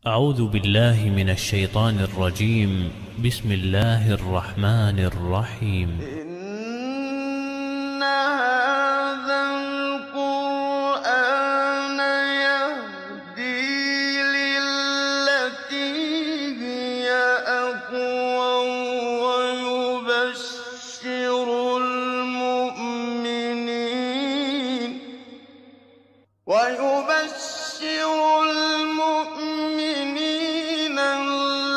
أعوذ بالله من الشيطان الرجيم. بسم الله الرحمن الرحيم. إن هذا القرآن يهدي للتي هي أقوم ويبشر المؤمنين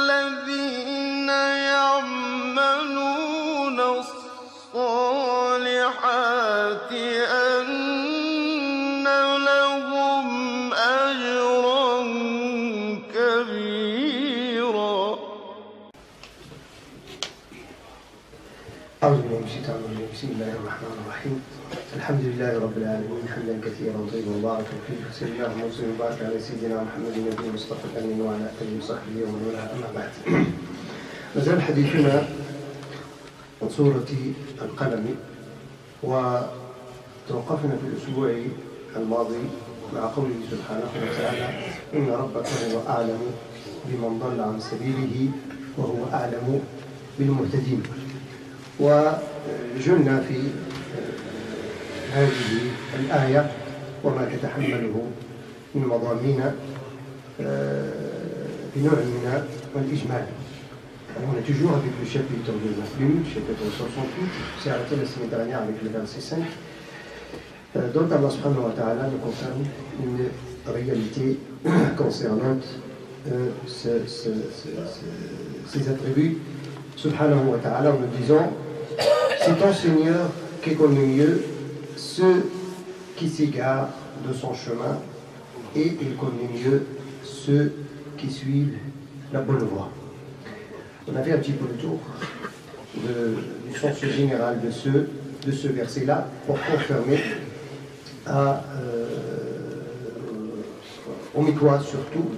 الذين يعملون الصالحات أن لهم أجرا كبيرا. أعوذ بالله من الشيطان الرجيم. بسم الله الرحمن الرحيم. الحمد لله رب العالمين حمدا كثيرا طيبا مباركا فيه. صلى الله وسلم وبارك على سيدنا محمد النبي المصطفى الأمين وعلى آله وصحبه ومن والاه. أما بعد، ما زال حديثنا عن سورة القلم، وتوقفنا في الأسبوع الماضي مع قوله سبحانه وتعالى: إن ربك هو أعلم بمن ضل عن سبيله وهو أعلم بالمهتدين. وجلنا في هذه الآية وما تتحمله من مضامين بنوع من الإجمال. On est toujours avec le chapitre de la plume, chapitre 68, c'est arrêté la semaine dernière avec le verset 5, dont Allah subhanahu wa ta'ala nous confirme une réalité concernant ces attributs subhanahu wa ta'ala, en nous disant: c'est ton Seigneur qui connaît mieux ceux qui s'égarent de son chemin, et il connaît mieux ceux qui suivent la bonne voie. On a fait un petit peu le tour du sens général de ce verset-là pour confirmer aux Mikois surtout,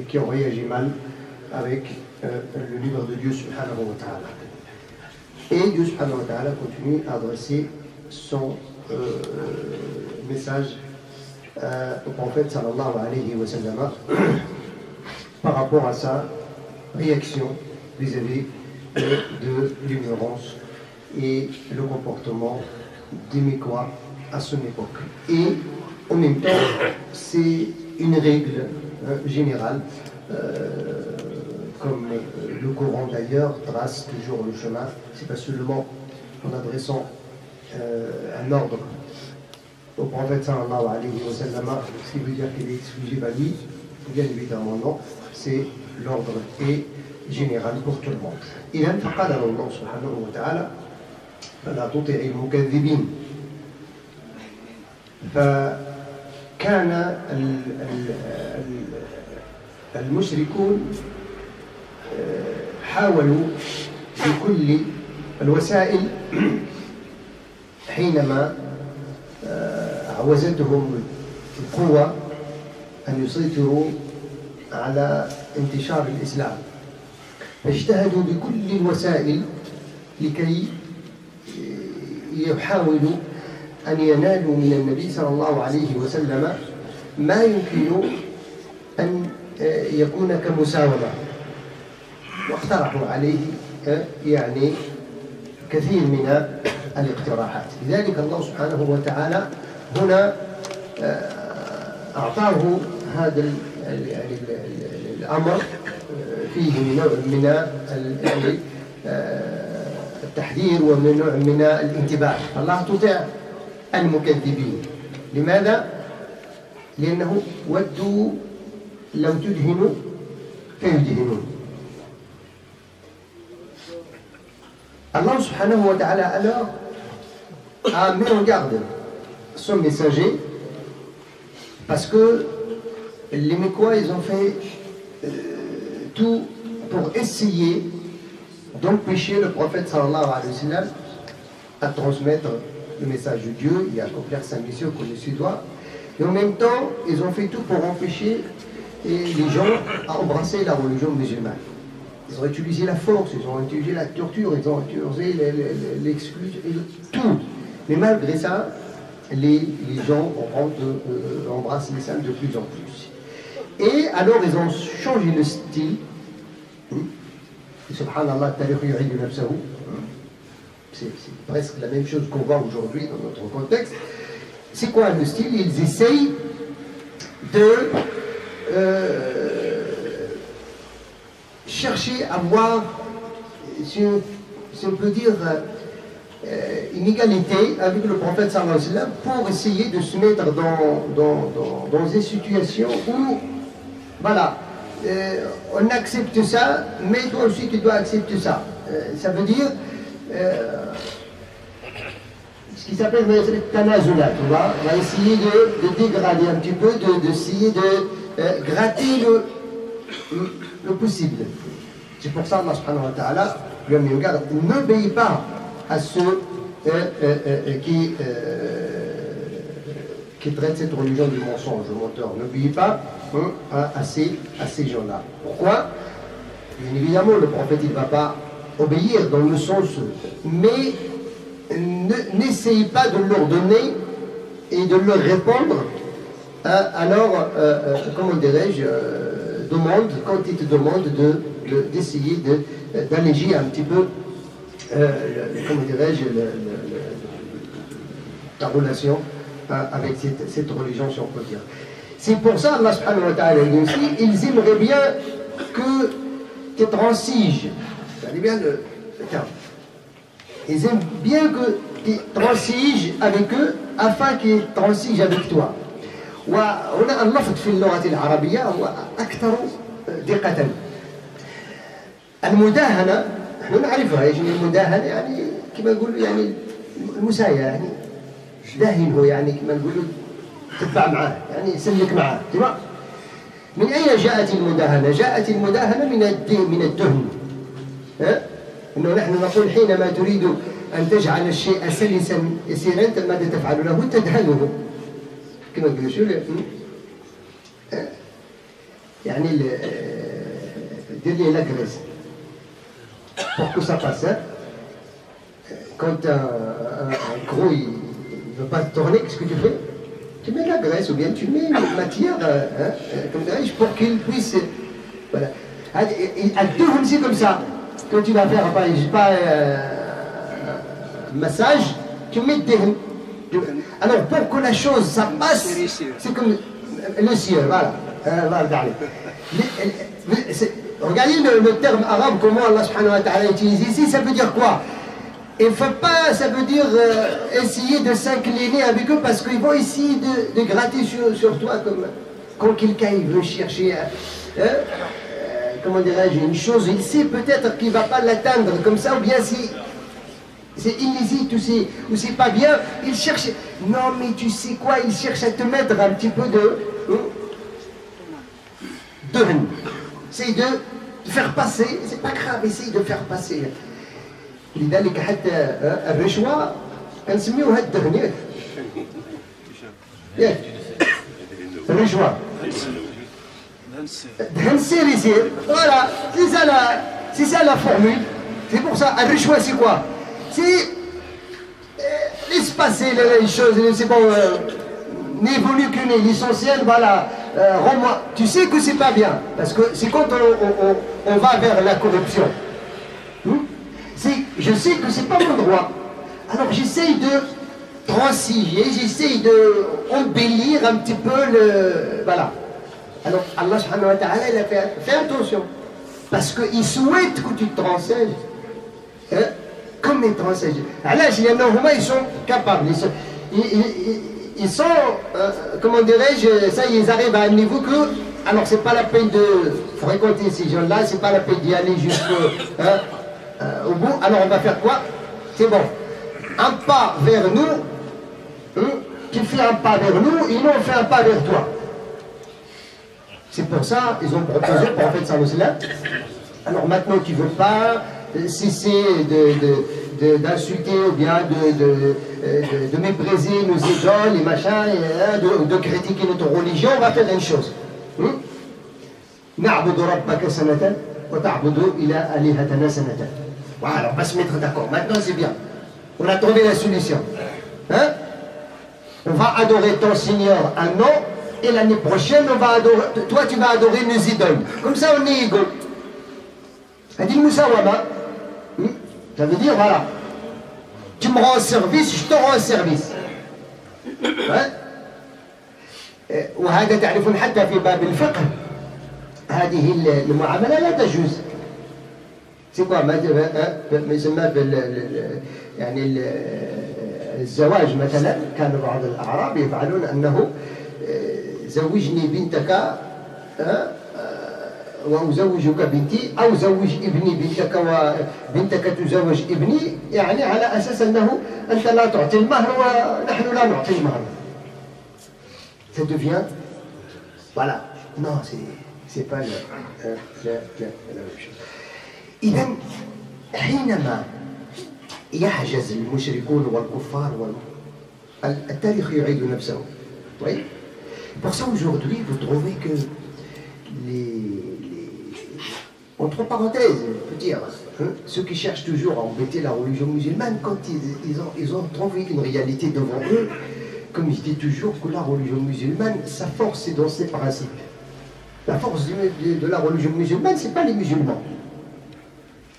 qui ont réagi mal avec le livre de Dieu subhanahu wa ta'ala. Et Dieu subhanahu wa ta'ala continue à adresser son message au prophète sallallahu alayhi wa sallam par rapport à sa réaction vis-à-vis de l'ignorance et le comportement des Mécois à son époque. Et en même temps, c'est une règle générale, comme le Coran d'ailleurs trace toujours le chemin. C'est pas seulement en adressant un ordre au prophète sallallahu alayhi wa sallam, ce qui veut dire qu'il est exclusif à lui, bien évidemment non, c'est l'ordre est général pour tout le monde. إذا فقال الله سبحانه وتعالى: فلا تطع المكذبين. فكان المشركون حاولوا بكل الوسائل حينما عوزتهم القوة أن يسيطروا على انتشار الإسلام، فاجتهدوا بكل الوسائل لكي يحاولوا أن ينالوا من النبي صلى الله عليه وسلم ما يمكن أن يكون كمساومة، واقترحوا عليه يعني كثير من الاقتراحات. لذلك الله سبحانه وتعالى هنا أعطاه هذا الأمر فيه نوع من التحذير ومن نوع من الانتباه. الله تطع المكذبين. لماذا؟ لأنه ودوا لو تدهنوا فيدهنون. Allah subhanahu wa ta'ala alors a mis en garde son messager, parce que les Mécois ils ont fait tout pour essayer d'empêcher le prophète sallallahu alayhi wa sallam à transmettre le message de Dieu et à accomplir sa mission comme il se doit. Et en même temps, ils ont fait tout pour empêcher les gens à embrasser la religion musulmane. Ils ont utilisé la force, ils ont utilisé la torture, ils ont utilisé l'exclusion, tout. Mais malgré ça, les gens embrassent l'islam de plus en plus. Et alors ils ont changé le style. Et subhanallah, c'est presque la même chose qu'on voit aujourd'hui dans notre contexte. C'est quoi le style? Ils essayent de chercher à voir, si on peut dire, une égalité avec le prophète sallallahu alayhi wa sallam pour essayer de se mettre dans des situations où, voilà, on accepte ça, mais toi aussi tu dois accepter ça. Ça veut dire ce qui s'appelle le tanazula, tu vois. On va essayer de dégrader un petit peu, d'essayer de gratter le possible. C'est pour ça Allah subhanahu wa ta'ala lui a mis au garde, n'obéis pas à ceux qui traitent cette religion du mensonge, le menteur. N'obéis pas à ces gens-là. Pourquoi? Bien évidemment, le prophète il ne va pas obéir dans le sens, mais n'essaye pas de leur donner et de leur répondre à leur, comment dirais-je, demande, quand ils te demandent d'essayer d'alléger un petit peu, comment dirais-je, ta relation avec cette religion, si on peut dire. C'est pour ça, Allah subhanahu wa ta'ala dit aussi, ils aimeraient bien que tu transiges. Regardez bien le terme. Ils aiment bien que tu transiges avec eux afin qu'ils transigent avec toi. وهنا اللفظ في اللغة العربية هو أكثر دقة. المداهنة نحن نعرفها، يعني المداهنة يعني كما نقول يعني المساياة، يعني داهنه، يعني كما نقولوا تتبع معاه، يعني سلك معاه. من أين جاءت المداهنة؟ جاءت المداهنة من الدهن. إنه نحن نقول حينما تريد أن تجعل الشيء سلسا يسيرا ماذا تفعل له؟ تدهنه. كما نقول شو يعني dire la graisse pour que ça passe. Quand un gros il ne veut pas tourner, qu'est-ce que tu fais? Tu mets la graisse ou bien tu mets une matière comme dirais-je pour qu'il puisse, voilà. C'est comme ça. Quand tu vas faire pas un massage, tu mets des. Alors pour que la chose ça passe, c'est comme le ciel, voilà. Regardez le terme arabe, comment Allah subhanahu wa ta'ala utilise ici, ça veut dire quoi? Il ne faut pas, ça veut dire essayer de s'incliner avec eux parce qu'ils vont essayer de gratter sur toi comme quand quelqu'un il veut chercher, comment dirais-je, une chose, il sait peut-être qu'il ne va pas l'atteindre comme ça, ou bien c'est illicite ou c'est pas bien, il cherche, non mais tu sais quoi, il cherche à te mettre un petit peu de c'est de faire passer, c'est pas grave, essaye de faire passer. لذلك حتى الرشوة كنسميوها الدهن. ياك الرشوة دهن السير يسير. Voilà, c'est ça la formule. C'est pour ça, الرشوة c'est quoi? C'est laisse passer les choses, c'est bon, n'évolue que l'essentiel, voilà. Rends-moi. Tu sais que c'est pas bien, parce que c'est quand on va vers la corruption. Je sais que c'est pas mon droit. Alors j'essaye de transiger, j'essaye de embellir un petit peu le. Voilà. Alors Allah subhanahu wa ta'ala il a fait attention. Parce qu'il souhaite que tu te renseignes. Comme les transiges. Alors ils sont capables. Ils sont, comment dirais-je, ça ils arrivent à un niveau que, alors c'est pas la peine de fréquenter ces gens-là, c'est pas la peine d'y aller jusqu'au au bout. Alors on va faire quoi? C'est bon, un pas vers nous, tu fais un pas vers nous, et nous on fait un pas vers toi. C'est pour ça ils ont proposé pour en fait ça là. Alors maintenant tu veux pas cesser d'insulter ou bien de mépriser nos idoles et machin, et, de critiquer notre religion, on va faire une chose. نعبد ربك سنة وتعبد إلى آلهتنا سنة. Voilà, on va se mettre d'accord. Maintenant c'est bien. On a trouvé la solution. On va adorer ton Seigneur un an et l'année prochaine, on va adorer, toi tu vas adorer nos idoles. Comme ça, on est égaux. Elle dit Moussawama. Ça veut dire, voilà. Tu me rends service, je te rends service. وهذا تعرفون حتى في باب الفقه هذه المعاملة لا تجوز. C'est quoi ما يسمى يعني الزواج مثلا كان بعض الأعراب يفعلون أنه زوجني بنتك وأزوجك بنتي أو زوج ابني بنتك وبنتك تزوج ابني يعني على أساس أنه أنت لا تعطي المهر ونحن لا نعطي المهر. Ça devient voilà non c'est pas la même chose. إذا حينما يحجز المشركون والكفار التاريخ يعيد نفسه. Oui. Pour ça aujourd'hui vous trouvez que entre parenthèses, je peux dire, ceux qui cherchent toujours à embêter la religion musulmane, quand ils ont trouvé une réalité devant eux, comme je dis toujours, que la religion musulmane, sa force c'est dans ses principes. La force de la religion musulmane, c'est pas les musulmans.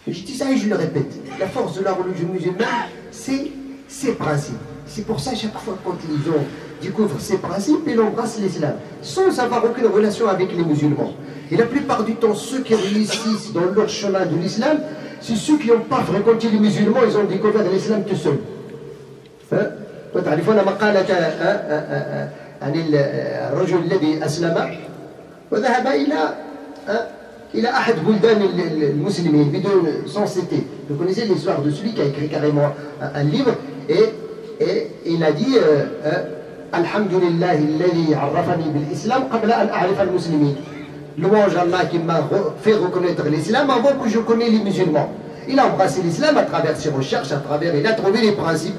Je dis ça et je le répète. La force de la religion musulmane, c'est ses principes. C'est pour ça, chaque fois quand les gens découvrent ces principes, ils embrassent l'islam, sans avoir aucune relation avec les musulmans. Et la plupart du temps, ceux qui réussissent dans leur chemin de l'islam, c'est ceux qui n'ont pas fréquenté les musulmans, ils ont découvert l'islam tout seuls. وتعرفون مقالة عن الرجل الذي أسلم وذهب إلى أحد بلدان المسلمين بدون sans citer. Vous connaissez l'histoire de celui qui a écrit carrément un livre et il a dit الحمد لله الذي عرفني بالإسلام قبل أن أعرف المسلمين. Louange à Allah qui m'a fait reconnaître l'islam avant que je connais les musulmans. Il a embrassé l'islam à travers ses recherches, à travers, il a trouvé les principes.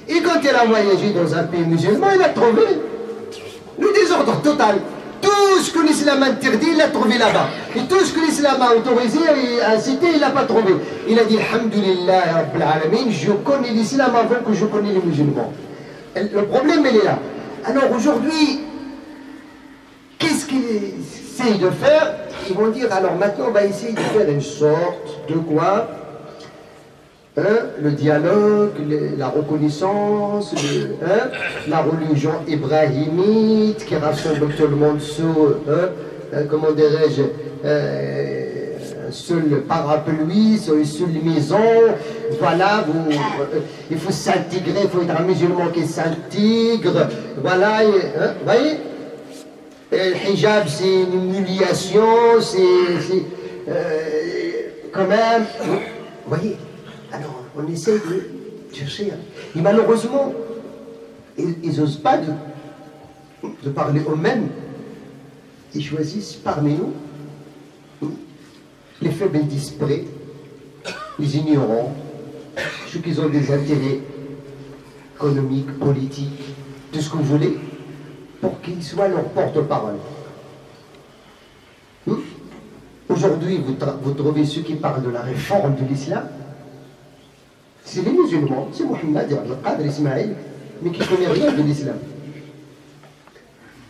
Et quand il a voyagé dans un pays musulman, il a trouvé le désordre total. Tout ce que l'islam interdit, il l'a trouvé là-bas. Et tout ce que l'islam a autorisé et incité, il l'a pas trouvé. Il a dit, Alhamdulillah, Rabbil Alamin, je connais l'islam avant que je connais les musulmans. Le problème, il est là. Alors aujourd'hui, qu'est-ce qu'ils essayent de faire? Ils vont dire, alors maintenant, on va essayer de faire une sorte de quoi? Le dialogue, la reconnaissance, la religion ibrahimite qui rassemble tout le monde sous, comment dirais-je, un seul parapluie, sur une seule maison. Voilà, il faut s'intégrer, il faut être un musulman qui s'intègre. Voilà, vous voyez, le hijab c'est une humiliation, c'est quand même, vous voyez. Alors, on essaie de chercher. Et malheureusement, ils n'osent pas de parler eux-mêmes. Ils choisissent parmi nous les faibles et disparés, les ignorants, ceux qui ont des intérêts économiques, politiques, tout ce que vous voulez, pour qu'ils soient leur porte-parole. Aujourd'hui, vous trouvez ceux qui parlent de la réforme de l'islam. C'est les musulmans, c'est Mohammed, Al-Qadr, Ismaël, mais qui ne connaissent rien de l'islam.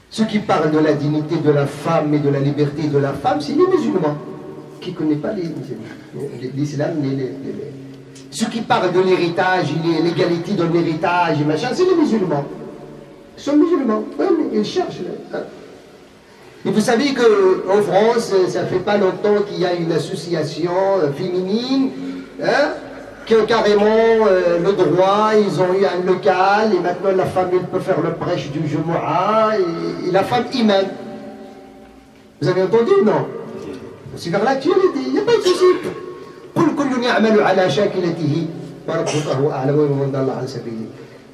Ceux qui parlent de la dignité de la femme et de la liberté de la femme, c'est les musulmans, qui ne connaissent pas l'islam. Ceux qui parlent de l'héritage, l'égalité de l'héritage, machin, c'est les musulmans. Ils sont musulmans, oui, mais ils cherchent. Et vous savez qu'en France, ça ne fait pas longtemps qu'il y a une association féminine, qui ont carrément le droit, ils ont eu un local, et maintenant la femme elle peut faire le prêche du Jumu'ah, et la femme imam. Vous avez entendu? Non. C'est vers l'actualité, il n'y a pas de souci.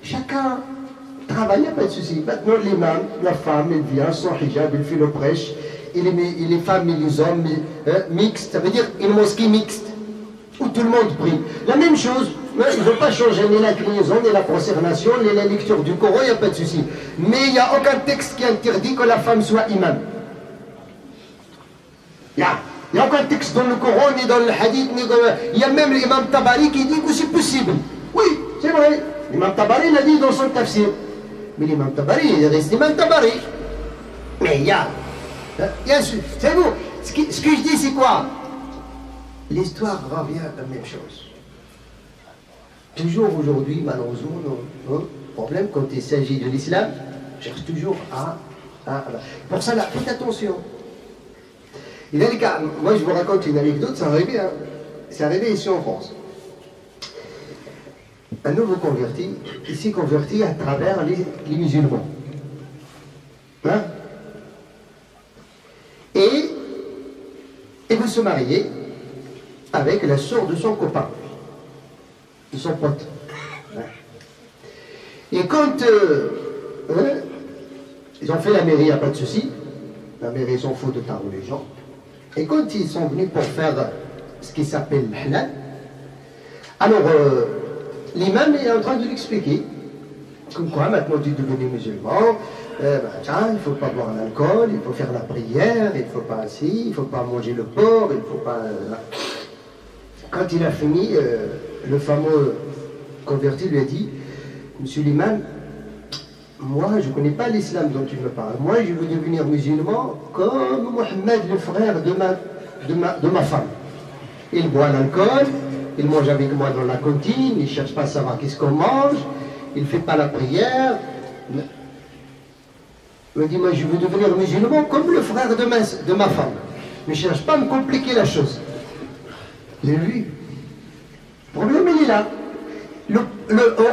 Chacun travaille, il n'y a pas de souci. Maintenant l'imam, la femme, elle vient, son hijab, elle fait le prêche, et les femmes et les hommes mixtes, ça veut dire une mosquée mixte, où tout le monde prie. La même chose, ils ne vont pas changer ni la clignaison, ni la prosternation, ni la lecture du Coran, il n'y a pas de souci. Mais il n'y a aucun texte qui interdit que la femme soit imam. Il n'y a aucun texte dans le Coran, ni dans le hadith, ni dans... Il y a même l'imam Tabari qui dit que c'est possible. Oui, c'est vrai. L'imam Tabari l'a dit dans son tafsir. Mais l'imam Tabari, il reste l'imam Tabari. Mais il y a c'est vous, ce que je dis c'est quoi? L'histoire revient à la même chose. Toujours aujourd'hui, malheureusement, nos problèmes quand il s'agit de l'islam, cherche toujours pour ça, là, faites attention. Et dans les cas, moi je vous raconte une anecdote, c'est arrivé ici en France. Un nouveau converti, il s'est converti à travers les musulmans. Hein? Et il veut se marier avec la sœur de son copain, de son pote. Et quand ils ont fait la mairie, il n'y a pas de souci. La mairie, ils s'en foutent de ta religion. Et quand ils sont venus pour faire ce qui s'appelle l'halal, alors l'imam est en train de l'expliquer. Comme quoi, maintenant tu es devenu musulman, tiens, il ne faut pas boire l'alcool, il faut faire la prière, il ne faut pas ci, il ne faut pas manger le porc, il ne faut pas... Quand il a fini, le fameux converti lui a dit, monsieur l'imam, moi je ne connais pas l'islam dont tu me parles, moi je veux devenir musulman comme Mohammed, le frère de ma femme. Il boit l'alcool, il mange avec moi dans la cantine, il ne cherche pas à savoir qu'est-ce qu'on mange, il ne fait pas la prière. Il me dit, moi je veux devenir musulman comme le frère de ma femme. Ne cherche pas à me compliquer la chose. Et lui, le problème il est là.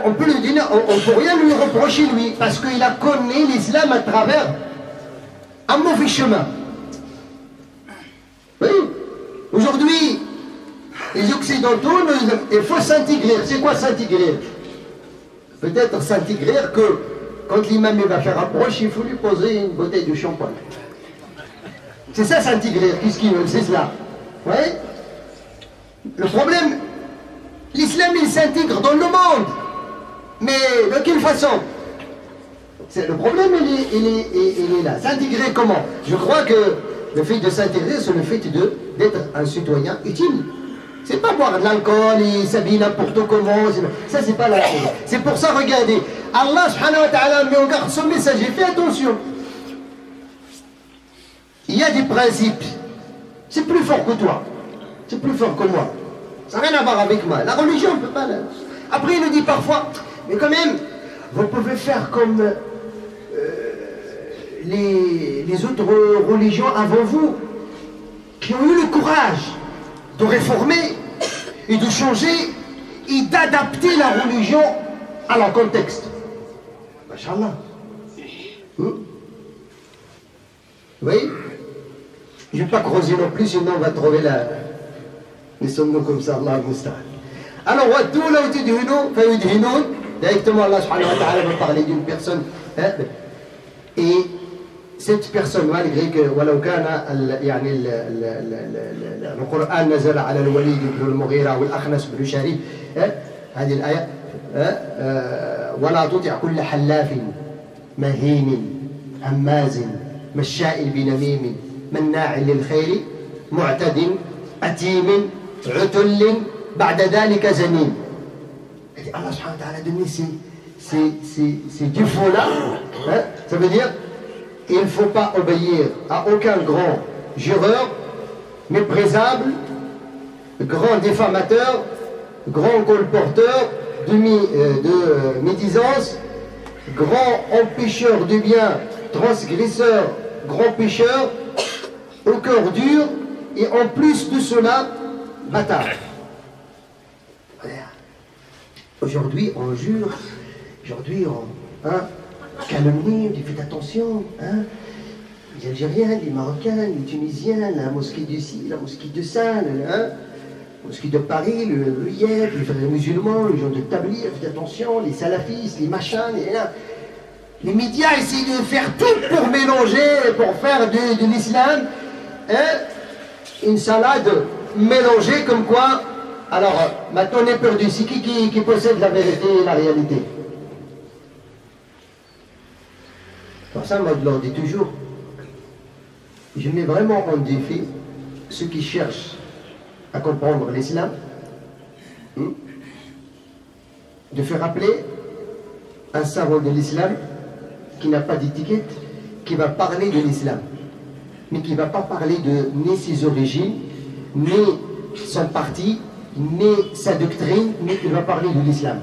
On peut lui dire, on ne peut rien lui reprocher lui, parce qu'il a connu l'islam à travers un mauvais chemin. Oui. Aujourd'hui, les Occidentaux, il faut s'intégrer. C'est quoi s'intégrer? Peut-être s'intégrer que quand l'imam va faire approche, il faut lui poser une bouteille de champagne. C'est ça s'intégrer, qu'est-ce qu'il veut, c'est cela. Oui. Le problème, l'islam il s'intègre dans le monde. Mais de quelle façon? Le problème il est là. S'intégrer comment? Je crois que le fait de s'intégrer, c'est le fait d'être un citoyen utile. C'est pas boire de l'alcool et s'habiller n'importe comment. Ça, c'est pas la chose. C'est pour ça, regardez, Allah subhanahu wa ta'ala met en garde son messager. Fais attention. Il y a des principes. C'est plus fort que toi. C'est plus fort que moi. Ça n'a rien à voir avec moi. La religion, on ne peut pas. Après, il nous dit parfois, mais quand même, vous pouvez faire comme les autres religions avant vous, qui ont eu le courage de réformer et de changer et d'adapter la religion à leur contexte. Machallah. Oui. Je ne vais pas creuser non plus, sinon on va trouver les sommes comme ça, Allah Musta'an. Alors, directement Allah subhanahu wa ta'ala va parler d'une personne. Et cette personne, malgré que le Coran نزل على الوليد بن المغيرة والأخنس بن شريك هذه الآية ولا تطع كل حلاف مهين هماز مشاء بنميم مناع للخير معتد أثيم عتل بعد ذلك زنيم. Allah subhanahu wa ta'ala a donné ces défauts-là. Ça veut dire il ne faut pas obéir à aucun grand jureur, méprisable, grand diffamateur, grand colporteur de médisance, grand empêcheur du bien, transgresseur, grand pécheur, au cœur dur, et en plus de cela, bâtard. Aujourd'hui, on jure, aujourd'hui, on calomnie, on dit faites attention, les Algériens, les Marocains, les Tunisiens, la mosquée de ci, la mosquée de ça, la mosquée de Paris, le IEP, les frères musulmans, les gens de Tablir, faites attention, les salafistes, les machins, les médias essayent de faire tout pour mélanger, pour faire de l'islam une salade mélangée comme quoi. Alors, maintenant on est perdu. C'est qui possède la vérité et la réalité? Pour ça, moi je leur dis toujours, je mets vraiment en défi ceux qui cherchent à comprendre l'islam, de faire appeler un savant de l'islam qui n'a pas d'étiquette qui va parler de l'islam, mais qui ne va pas parler de ni ses origines, ni son parti, ni sa doctrine, mais il va parler de l'islam.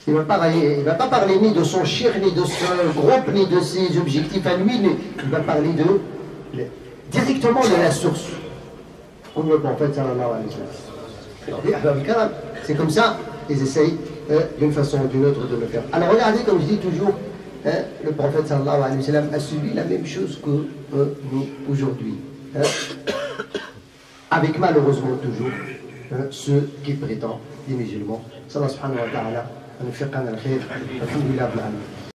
Il ne va pas parler ni de son shir, ni de son groupe, ni de ses objectifs à lui, mais il va parler directement de la source. Comme le prophète sallallahu alayhi wa sallam. C'est comme ça, ils essayent d'une façon ou d'une autre de le faire. Alors regardez, comme je dis toujours, le prophète sallallahu alayhi wa sallam a subi la même chose que nous aujourd'hui. Avec malheureusement toujours ceux qui prétendent des musulmans. Allah subhanahu wa ta'ala. نفقنا الخير الحمد لله رب العالمين